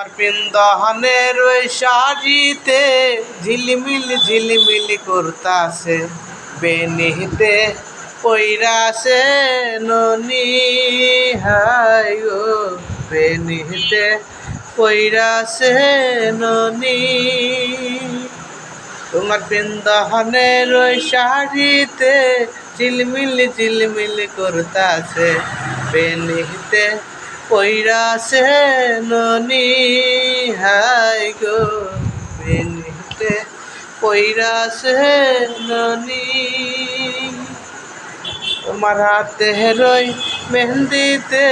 আমার পিন্দহনের ওই শাড়িতে ঝিলমিল ঝিলমিল করতাছে, বেনিতে পইরাছে ননি হাই গো, বেনিতে পইরাছে ননি। তোমার পিন্দহনের ওই শাড়িতে ঝিলমিল ঝিলমিল করতাছে, বেনিতে পইরাছে ননি হাই গো, বেনিতে পইরাছে ননি। তোমার হাতে রই মেহেন্দিতে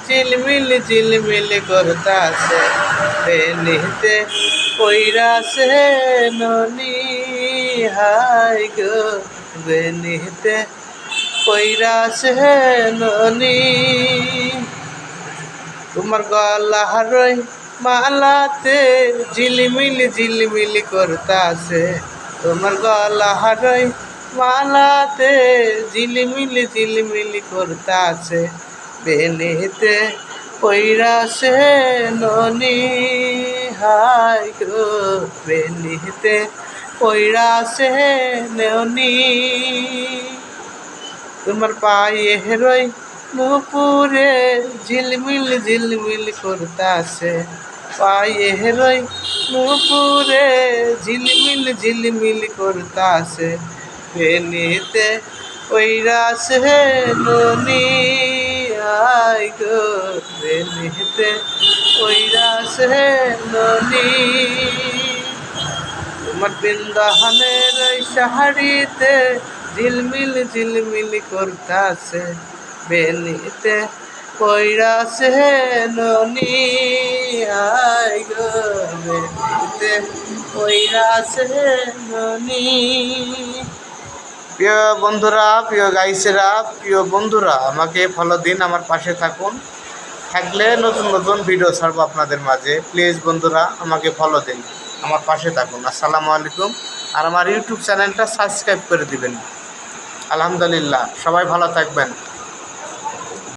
ঝিলমিল ঝিলমিল করতাছে, বেনিতে পইরাছে ননি হাই গো, বেনিতে পইরাছে ননি। তোমার গলার ওই মালাতে ঝিলমিল ঝিলমিল করতাছে, তোমার গলার ওই মালাতে ঝিলমিল ঝিলমিল করতাছে, বেনিতে পইরাছে ননি হাই গো, বেনিতে পইরাছে ননি। তোমার পায়ে রই নুপুরে ঝিলমিল ঝিলমিল করতাছে, পায়ে রই নুপুরে ঝিলমিল ঝিলমিল করতাছে, বেনিতে পইরাছে ননি হাই গো, বেনিতে পইরাছে ননি। তোমার পিন্দহনের ওই শাড়িতে ঝিলমিল ঝিলমিল করতাছে, বেনিতে পইরাছে ননি হাই গো, বেনিতে পইরাছে ননি। প্রিয় বন্ধুরা, প্রিয় গাইছেরা, প্রিয় বন্ধুরা, আমাকে ফলো দিন, আমার পাশে থাকুন। থাকলে নতুন নতুন ভিডিও ছাড়বো আপনাদের মাঝে। প্লিজ বন্ধুরা আমাকে ফলো দিন, আমার পাশে থাকুন। আসসালামু আলাইকুম। আর আমার ইউটিউব চ্যানেলটা সাবস্ক্রাইব করে দিবেন। আলহামদুলিল্লাহ, সবাই ভালো থাকবেন।